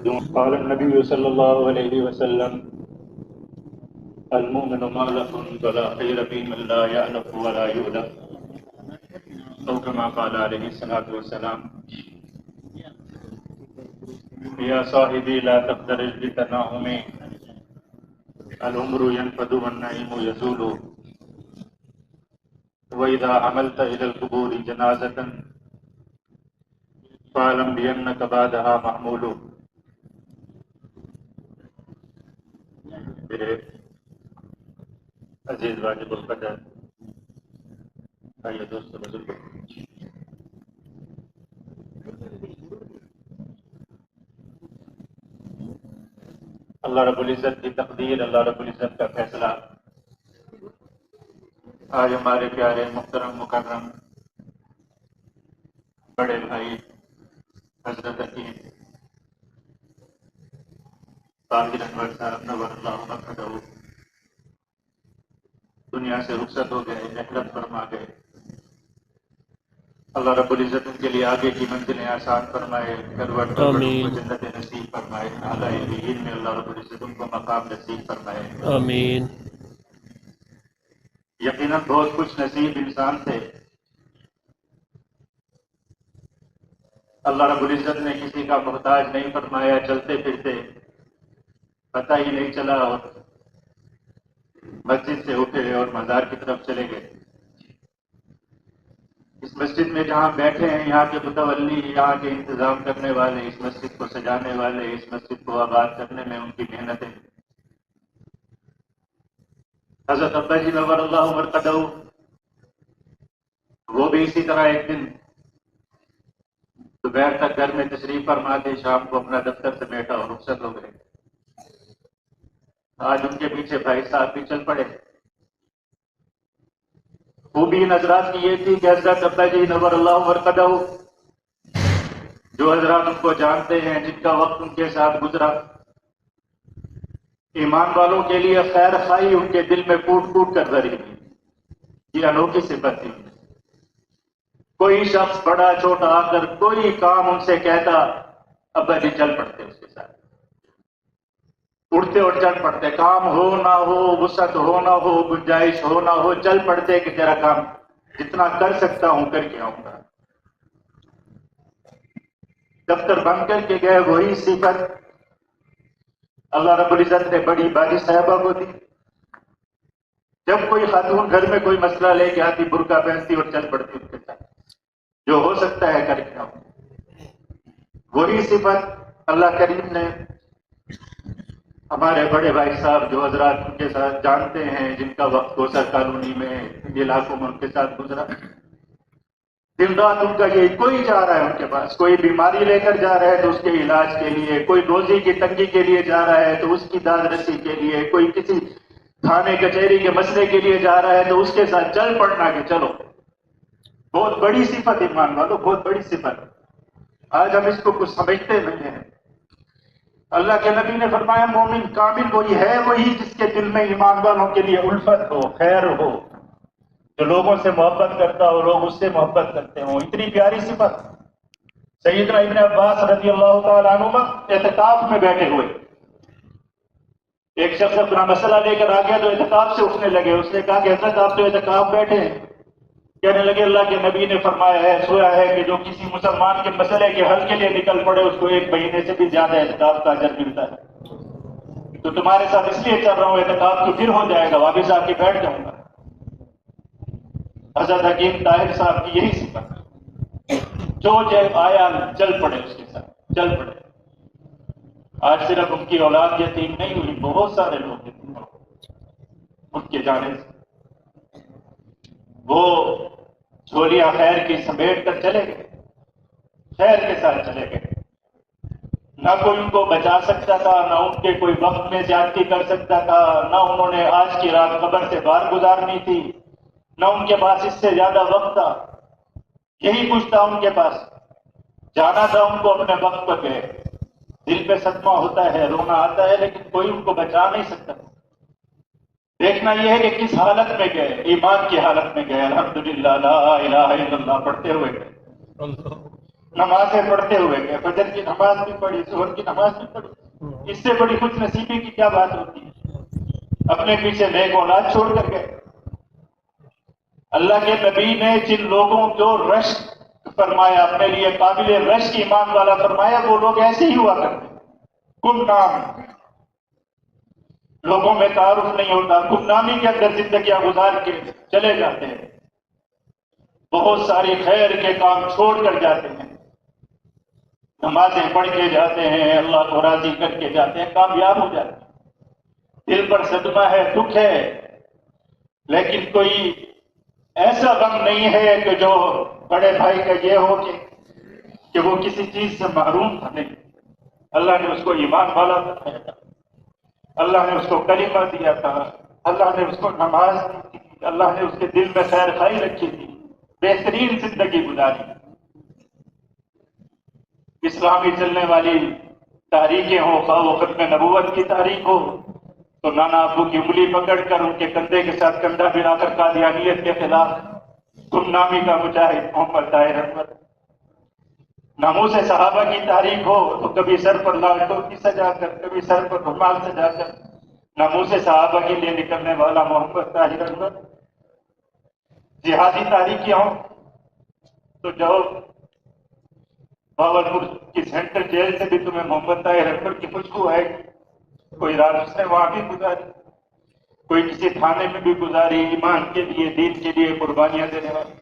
قال النبي صلى الله عليه وسلم المؤمن مالك ولا خير في من لا يألف ولا يؤلف أو كما قال عليه الصلاة والسلام يا صاحبي لا تقترج بتناهم العمر ينفد والنعيم يزول وإذا عملت إلى القبور جنازة فاعلم بأنك بعدها محمول. میرے عزیز واجب القدر بھائی دوست بزرگ، اللہ رب العزت کی تقدیر، اللہ رب العزت کا فیصلہ آج ہمارے پیارے محترم مکرم بڑے بھائی حضرت حکیم طاہر انور صاحب نور اللہ مرقدہ دنیا سے رخصت ہو گئے، رحلت فرما گئے۔ اللہ رب العزت ان کے لیے آگے کی منزلیں آسان فرمائے، کروٹ کو جنت نصیب فرمائے، اعلیٰ علین میں اللہ رب العزت ان کو مقام نصیب فرمائے، آمین۔ یقیناً بہت کچھ نصیب انسان سے اللہ رب العزت نے کسی کا محتاج نہیں فرمایا، چلتے پھرتے پتہ ہی نہیں چلا اور مسجد سے اٹھے اور مزار کی طرف چلے گئے۔ اس مسجد میں جہاں بیٹھے ہیں، یہاں کے متولی، یہاں کے انتظام کرنے والے، اس مسجد کو سجانے والے، اس مسجد کو آباد کرنے میں ان کی محنتیں، حضرت ابا جی نور اللہ مرقدہ وہ بھی اسی طرح ایک دن دوپہر تک گھر میں تشریف فرما کے شام کو اپنا دفتر سے بیٹھا اور رخصت ہو گئے۔ آج ان کے پیچھے بھائی صاحب بھی چل پڑے۔ خوبی ان حضرات کی یہ تھی کہ حضرت ابا جی نور اللہ مرقدہ جو حضرات ان کو جانتے ہیں، جن کا وقت ان کے ساتھ گزرا، ایمان والوں کے لیے خیر خواہی ان کے دل میں پھوٹ پھوٹ کر بھری ہوئی، یہ انوکھی صفت تھی۔ کوئی شخص بڑا چھوٹا آ کر کوئی کام ان سے کہتا، ابا جی چل پڑتے اس کے ساتھ، اٹھتے اور چل پڑتے، کام ہو نہ ہو، وسعت ہو نہ ہو، گنجائش ہو نہ ہو، چل پڑتے کہ تیرا کام جتنا کر سکتا ہوں کر کے آؤں گا۔ دفتر بند کر کے گئے، وہی صفت اللہ رب العزت نے بڑی باجی صاحبہ کو دی۔ جب کوئی خاتون گھر میں کوئی مسئلہ لے کے آتی، برقع پہنتی اور چل پڑتی ان کے ساتھ، جو ہو سکتا ہے کر کے آؤں۔ وہی صفت اللہ کریم نے ہمارے بڑے بھائی صاحب جو حضرات ان کے ساتھ جانتے ہیں، جن کا وقت کوثر کالونی میں علاقوں میں ان کے ساتھ گزرا، دن رات ان کا یہ، کوئی جا رہا ہے ان کے پاس، کوئی بیماری لے کر جا رہا ہے تو اس کے علاج کے لیے، کوئی روزی کی تنگی کے لیے جا رہا ہے تو اس کی داد رسی کے لیے، کوئی کسی تھانے کچہری کے مسئلے کے لیے جا رہا ہے تو اس کے ساتھ چل پڑنا کہ چلو۔ بہت بڑی صفت ایمان والو، بہت بڑی صفت۔ آج ہم اس کو کچھ سمجھتے نہیں ہیں۔ اللہ کے نبی نے فرمایا مومن کامل وہی ہے، وہی جس کے دل میں ایمان والوں کے لیے الفت ہو، خیر ہو، جو لوگوں سے محبت کرتا ہو، لوگ اس سے محبت کرتے ہوں۔ اتنی پیاری صفت۔ سیدنا ابن عباس رضی اللہ تعالیٰ عنہما اعتکاف میں بیٹھے ہوئے، ایک شخص اپنا مسئلہ لے کر آ گیا تو اعتکاف سے اٹھنے لگے۔ اس نے کہا کہ حضرت آپ تو اعتکاف بیٹھے ہیں۔ کہنے لگے اللہ کے نبی نے فرمایا ہے، سویا ہے کہ جو کسی مسلمان کے مسئلے کے حل کے لیے نکل پڑے اس کو 1 مہینے سے بھی زیادہ اعتکاف کا اجر ملتا ہے۔ تو تمہارے ساتھ اس لیے چل رہا ہوں، اعتکاف تو پھر ہو جائے گا، واپس آ کے بیٹھ جاؤں گا۔ حضرت حکیم طاہر صاحب کی یہی صفت، جو جب آیا چل پڑے اس کے ساتھ، چل پڑے۔ آج صرف ان کی اولاد یتیم نہیں ہوئی، بہت سارے لوگ یتیم ہو ان کے جانے سے۔ وہ جھولیاں خیر کی سمیٹ کر چلے گئے، خیر کے ساتھ چلے گئے۔ نہ کوئی ان کو بچا سکتا تھا، نہ ان کے کوئی وقت میں زیادتی کر سکتا تھا، نہ انہوں نے آج کی رات قبر سے باہر گزارنی تھی، نہ ان کے پاس اس سے زیادہ وقت تھا۔ یہی کچھ تھا ان کے پاس، جانا تھا ان کو اپنے وقت پر گئے۔ دل پہ صدمہ ہوتا ہے، رونا آتا ہے، لیکن کوئی ان کو بچا نہیں سکتا۔ دیکھنا یہ ہے کہ کس حالت میں گئے، ایمان کی حالت میں گئے، الحمدللہ لا الہ الا اللہ پڑھتے ہوئے گئے۔ نمازیں پڑھتے ہوئے گئے، فجر کی نماز بھی پڑھی، ظہر کی نماز بھی پڑھی، اس سے بڑی خوش نصیبی کی کیا بات ہوتی ہے؟ اپنے پیچھے نیک اولاد چھوڑ کر گئے۔ اللہ کے نبی نے جن لوگوں کو رشک فرمایا، اپنے لیے قابل رشک ایمان والا فرمایا، وہ لوگ ایسے ہی ہوا کرتے، گم نام، لوگوں میں تعارف نہیں ہوتا، گم نامی کے اندر زندگیاں گزار کے چلے جاتے ہیں، بہت ساری خیر کے کام چھوڑ کر جاتے ہیں، نمازیں پڑھ کے جاتے ہیں، اللہ کو راضی کر کے جاتے ہیں، کامیاب ہو جاتے ہیں۔ دل پر صدمہ ہے، دکھ ہے، لیکن کوئی ایسا غم نہیں ہے کہ جو بڑے بھائی کا یہ ہو کہ وہ کسی چیز سے محروم تھا، نہیں، اللہ نے اس کو ایمان والا بنایا تھا، اللہ نے اس کو کلمہ دیا تھا، اللہ نے اس کو نماز دی تھی، اللہ نے اس کے دل میں خیر خائی رکھی تھی، بہترین زندگی گزاری۔ اسلامی چلنے والی تاریخیں ہوں، خواہ وہ ختم نبوت کی تاریخ ہو تو نانا ابو کی انگلی پکڑ کر ان کے کندھے کے ساتھ کندھا ملا کر قادیانیت کے خلاف گمنامی کا مجاہد محمد طاہر احمد۔ ناموس صحابہ کی تاریخ ہو تو کبھی سر پر لال ٹوپی سجا کر، کبھی سر پر رومال سجا کر ناموس صحابہ کے لیے نکلنے والا محمد طاہر احمد۔ جہادی تاریخیں ہوں تو جاؤ باولپور کی سینٹرل جیل سے بھی تمہیں محمد طاہر احمد کی خوشبو آئے گی، کوئی رات اس نے وہاں بھی گزاری، کوئی کسی تھانے میں بھی گزاری، ایمان کے لیے، دین کے لیے قربانیاں دینے والی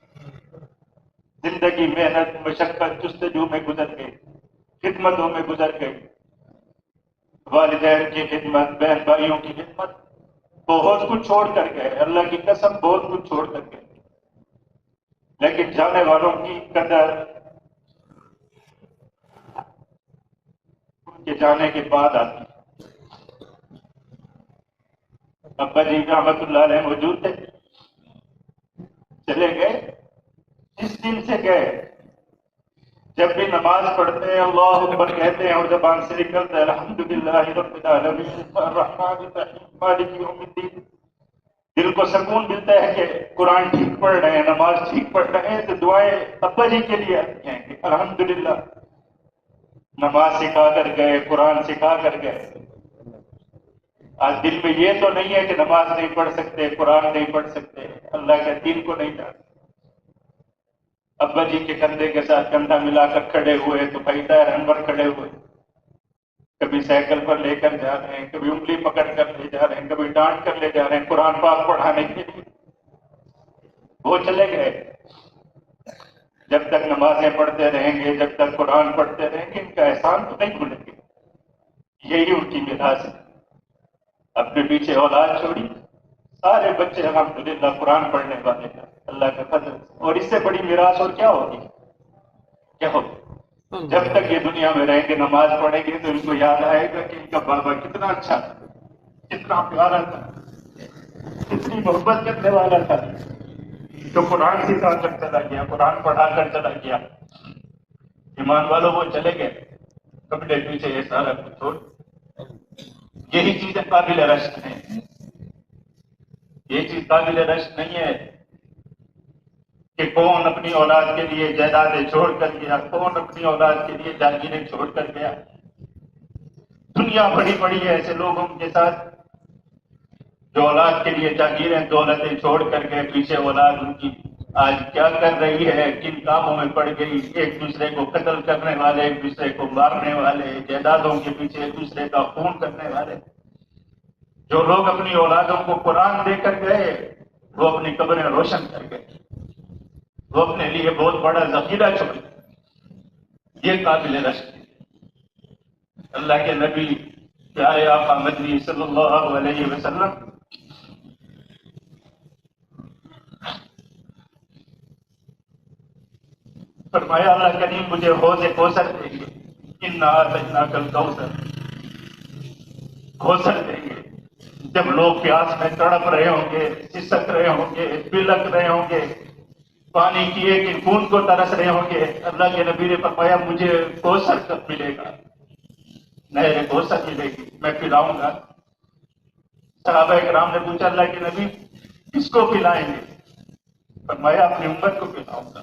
زندگی محنت مشقت جستجو میں گزر گئی، خدمتوں میں گزر گئی، والدین کی خدمت، بہن بھائیوں کی خدمت، بہت کچھ چھوڑ کر گئے، اللہ کی قسم بہت کچھ چھوڑ کر گئے، لیکن جانے والوں کی قدر ان کے جانے کے بعد آتی۔ ابا جی رحمت اللہ علیہ موجود تھے، چلے گئے، اس دن سے گئے، جب بھی نماز پڑھتے ہیں اللہ اکبر کہتے ہیں اور زبان سے نکلتا ہے الحمدللہ رب العالمین الرحمن الرحیم مالک یوم الدین، دل کو سکون ملتا ہے کہ قرآن ٹھیک پڑھ رہے ہیں، نماز ٹھیک پڑھ رہے ہیں، تو دعائیں ابا جی کے لیے آتی ہیں کہ الحمدللہ نماز سکھا کر گئے، قرآن سکھا کر گئے۔ آج دل میں یہ تو نہیں ہے کہ نماز نہیں پڑھ سکتے، قرآن نہیں پڑھ سکتے، اللہ کے دین کو نہیں جانتے۔ ابا جی کے کندھے کے ساتھ کندھا ملا کر کھڑے ہوئے تو بھائی طاہر انور کھڑے ہوئے، کبھی سائیکل پر لے کر جا رہے ہیں، کبھی انگلی پکڑ کر لے جا رہے ہیں، کبھی ڈانٹ کر لے جا رہے ہیں قرآن پاک پڑھانے کے لیے، وہ چلے گئے۔ جب تک نمازیں پڑھتے رہیں گے، جب تک قرآن پڑھتے رہیں گے، ان کا احسان تو نہیں بھولیں گے، یہی ان کی میراث ہے۔ اپنے پیچھے اولاد چھوڑی، سارے بچے الحمدللہ قرآن پڑھنے والے ہیں اللہ کے فضل سے، اور اس سے بڑی میراث اور کیا ہوگی؟ کیا ہوگی؟ جب تک یہ دنیا میں رہیں گے نماز پڑھیں گے تو ان کو یاد آئے گا کہ ان کا بابا کتنا اچھا تھا، کتنا پیارا تھا، کتنی محبت کرنے والا تھا، جو قرآن سکھا کر چلا گیا، قرآن پڑھا کر چلا گیا۔ ایمان والوں وہ چلے گئے، کپڑے پیچھے یہ سارا کچھ چھوڑ، یہی چیزیں قابل رشک ہیں۔ یہ چیز قابل رشک نہیں ہے کہ کون اپنی اولاد کے لیے جائیدادیں چھوڑ کر گیا، کون اپنی اولاد کے لیے جاگیریں چھوڑ کر گیا۔ دنیا بڑی بڑی ہے ایسے لوگوں کے ساتھ جو اولاد کے لیے جاگیریں دولتیں چھوڑ کر گئے، پیچھے اولاد ان کی آج کیا کر رہی ہے، کن کاموں میں پڑ گئی، ایک دوسرے کو قتل کرنے والے، ایک دوسرے کو مارنے والے، جائیدادوں کے پیچھے ایک دوسرے کا خون کرنے والے۔ جو لوگ اپنی اولادوں کو قرآن دے کر گئے وہ اپنی قبریں روشن کر گئے، وہ اپنے لیے بہت بڑا ذخیرہ چھوڑ گئے، یہ قابل رشک ہے۔ اللہ کے نبی پیارے آقا مدنی صلی اللہ علیہ وسلم فرمایا اللہ کریم مجھے حوض کوثر دیں گے، انا اعطیناک الکوثر، کوثر دیں گے۔ جب لوگ پیاس میں تڑپ رہے ہوں گے، سسک رہے ہوں گے، بلک رہے ہوں گے، پانی کی ایک بوند کو ترس رہے ہوں گے، اللہ کے نبی نے فرمایا مجھے کوثر کب ملے گا، نہر کوثر ملے گی، میں پلاؤں گا۔ صحابہ کرام نے پوچھا اللہ کے نبی کس کو پلائیں گے؟ فرمایا اپنی امت کو پلاؤں گا۔